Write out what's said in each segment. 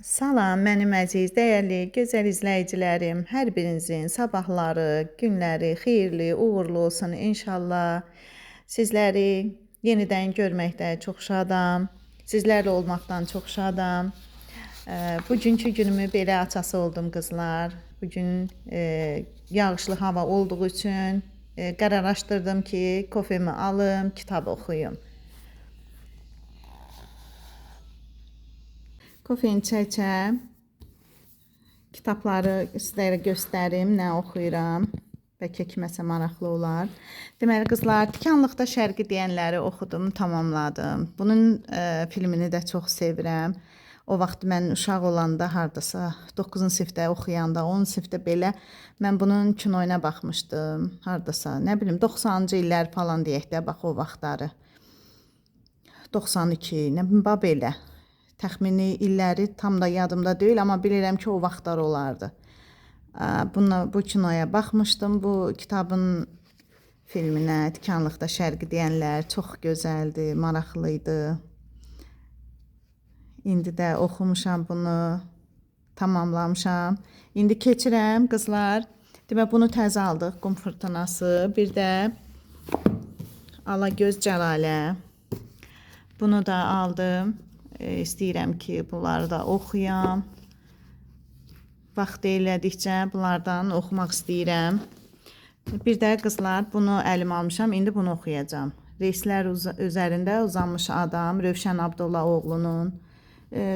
Salam, mənim əziz, dəyərli, gözəl izləyicilərim. Hər birinizin sabahları, günləri xeyirli, uğurlu olsun inşallah. Sizləri yenidən görməkdə çox şadam. Sizlərlə olmaqdan çox şadam. Bugünkü günümü belə açası oldum qızlar. Bugün yağışlı hava olduğu üçün qərarlaşdırdım ki, kofemi alım, kitab oxuyum. Kofeni çəkəm, kitabları sizlərə göstərim, nə oxuyuram. Bəlkə kiməsə maraqlı olar. Deməli, qızlar, Tikanlıqda Şərqi deyənləri oxudum, tamamladım. Bunun filmini də çox sevirəm. O vaxt mən uşaq olanda, hardasa 9-cu sinifdə oxuyanda, 10-cu sinifdə belə mən bunun kinoyuna baxmışdım. Hardasa, nə bilim, 90-cı illər falan deyək də, bax o vaxtları. 92, nə bilim, belə. Təxmini illəri tam da yadımda deyil, amma bilirəm ki, o vaxtlar olardı. Bu kinoya baxmışdım. Bu kitabın filminə, Tikanlıqda Şərqi deyənlər çox gözəldir, maraqlıydı. İndi də oxumuşam bunu, tamamlamışam. İndi keçirəm, qızlar. Demək, bunu təzə aldıq, Qum Fırtınası. Bir də Alagöz Cəlalə. Bunu da aldım. İstəyirəm ki, bunları da oxuyam. Vaxt elədikcə bunlardan oxumaq istəyirəm. Bir də qızlar, bunu əlimə almışam, indi bunu oxuyacam. Reyslər üzərində uzanmış adam, Rövşən Abdullaoğlunun.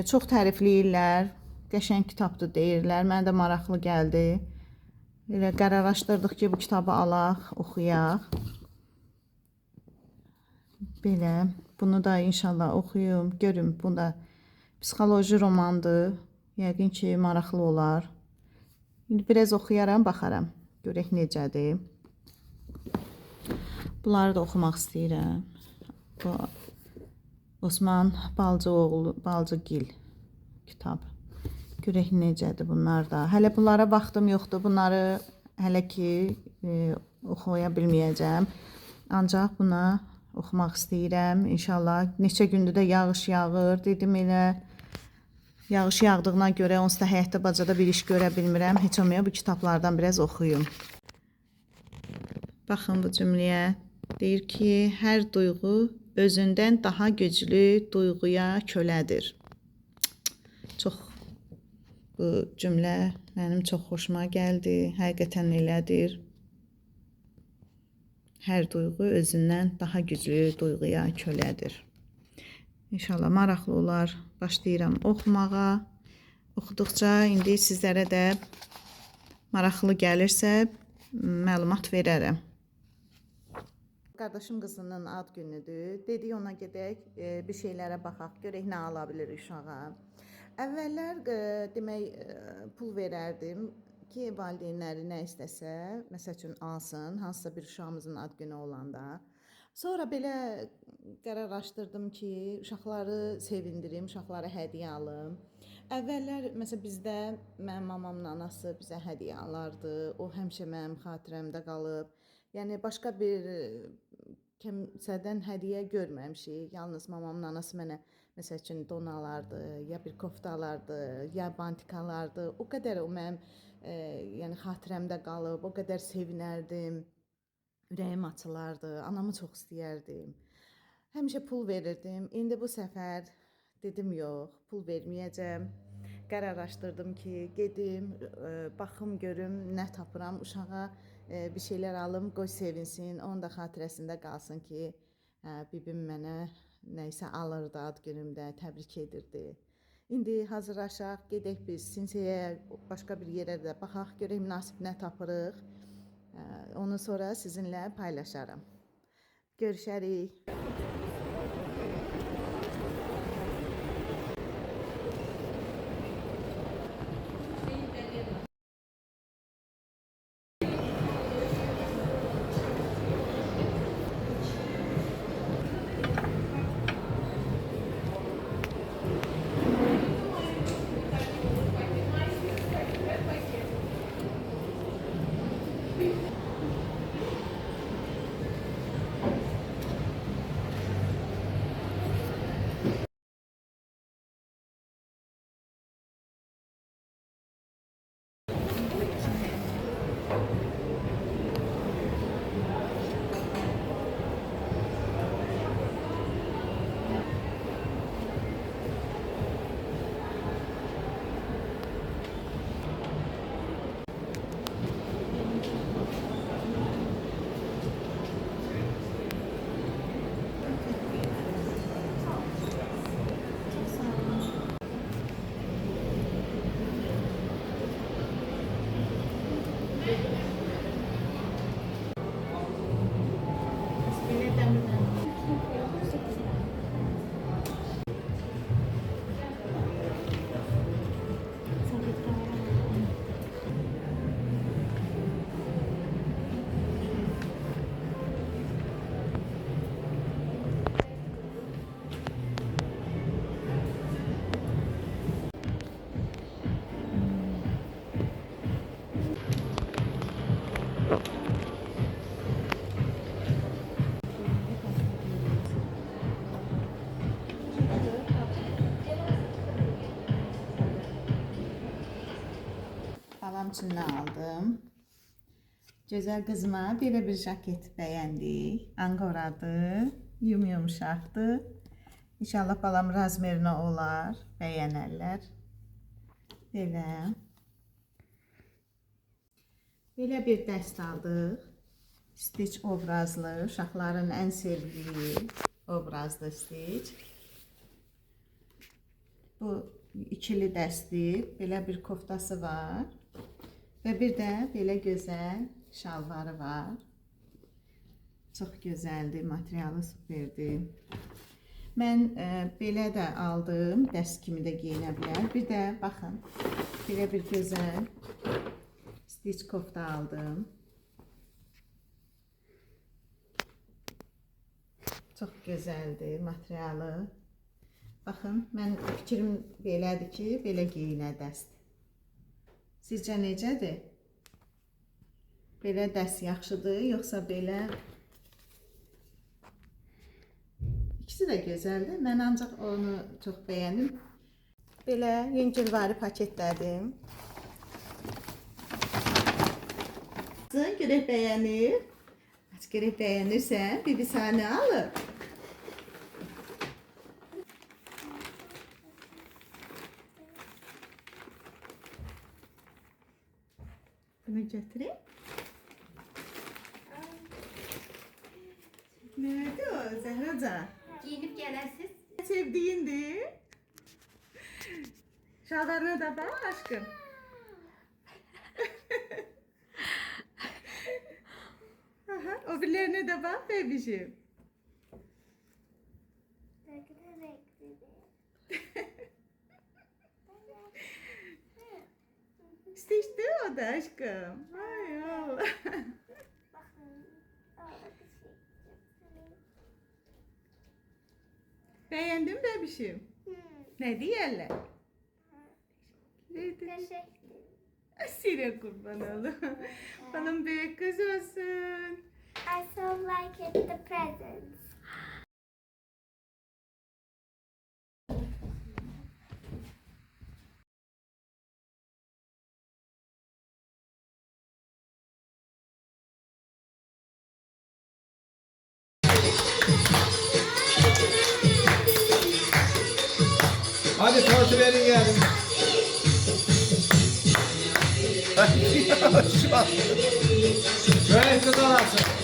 Çox tərifləyirlər, qəşəng kitabdır deyirlər, mənə də maraqlı gəldi. Elə qərarlaşdırdıq ki, bu kitabı alaq, oxuyaq. Belə. Bunu da inşallah oxuyum, görüm. Bu da psixoloji romandır. Yəqin ki, maraqlı olar. İndi biraz oxuyaram, baxaram. Görək necədir. Bunları da oxumaq istəyirəm. Bu Osman Balcıgil kitab. Görək necədir bunlar da. Hələ bunlara vaxtım yoxdur. Bunları hələ ki oxuya bilməyəcəm. Ancaq buna oxumaq istəyirəm. İnşallah neçə gündür də yağış yağır. Dedim elə yağış yağdığına görə onsuz da həyətdə bacada bir iş görə bilmirəm. Heç olmaya bu kitablardan biraz oxuyum. Baxın bu cümləyə. Deyir ki, hər duyğu özündən daha güclü duyğuya kölədir. Çox bu cümlə mənim çox xoşuma gəldi. Həqiqətən elədir. Hər duyğu özündən daha güclü duyğuya kölədir. İnşallah maraqlı olar. Başlayıram oxumağa. Oxuduqca indi sizlərə də maraqlı gəlirsə məlumat verərəm. Qardaşım qızının ad günüdür. Dedik ona gedək, bir şeylərə baxaq, görək nə ala bilir uşağa. Əvvəllər demək pul verərdim ki, valideynləri nə istəsə, məsəl üçün alsın, hansısa bir uşağımızın ad günü olanda. Sonra belə qərarlaşdırdım ki, uşaqları sevindirim, uşaqlara hədiyyə alım. Əvvəllər, məsələn, bizdə mənim mamamın anası bizə hədiyyə alardı. O həmişə mənim xatirəmdə qalıb. Yəni, başqa bir kimsədən hədiyyə görməmişik. Yalnız mamamın anası mənə, məsəl üçün, don alardı, ya bir kofta alardı, ya bantik alardı. O qədər o mənim yəni xatirəmdə qalıb, o qədər sevinərdim, ürəyim açılardı, anamı çox istəyərdim. Həmişə pul verirdim. İndi bu səfər dedim yox, pul verməyəcəm. Qərarlaşdırdım ki, gedim, baxım görüm, nə tapıram, uşağa bir şeylər alım, qoy sevinsin, onun da xatirəsində qalsın ki, bibim mənə nəysə alırdı ad günümdə, təbrik edirdi. İndi hazırlaşaq, gedək biz Sinsəyə, başqa bir yerə də baxaq, görək münasib nə tapırıq. Onu sonra sizinlə paylaşarım. Görüşərik. onun üçün nə aldım? Gözəl qızıma belə bir jaket bəyəndik. Angoradır, yumuşaqdır. İnşallah balam razmerinə olar, bəyənərlər. Belə bir dəst aldıq. Stitch obrazlı, uşaqların ən sevdiyi obrazlı Stitch. Bu ikili dəstdir, belə bir koftası var və bir də belə gözəl şalvarı var. Çox gözəldir, materialı superdir. Mən belə də aldım, dəst kimi də geyinə bilər. Bir də baxın, belə bir gözəl Stitch kofta aldım. Çox gözəldir materialı. Baxın, mən fikrim belədir ki, belə geyinə dəst. Sizcə necədir? Belə dəst yaxşıdır, yoxsa belə? İkisi də gözəldir. Mən ancaq onu çox bəyəndim. Belə yüngülvari paketlədim. Görək bəyənir. Görək bəyənirsən, bir saniyə alır. Bunu götüreyim. Nerede o Zehraca? Giyinip gelirsiniz. Sevdiğindir. Şalvarına da bak aşkım. Aha, o birilerine de bak bebişim. Stitch'ti o da aşkım. Ay Allah. Beğendin bebişim. Ne diyorlar? Sine kurban oğlum. Balım büyük kız olsun. I so like it, the presents. Hadi tortu verin gelin. Şu an. Böyle kız olasın.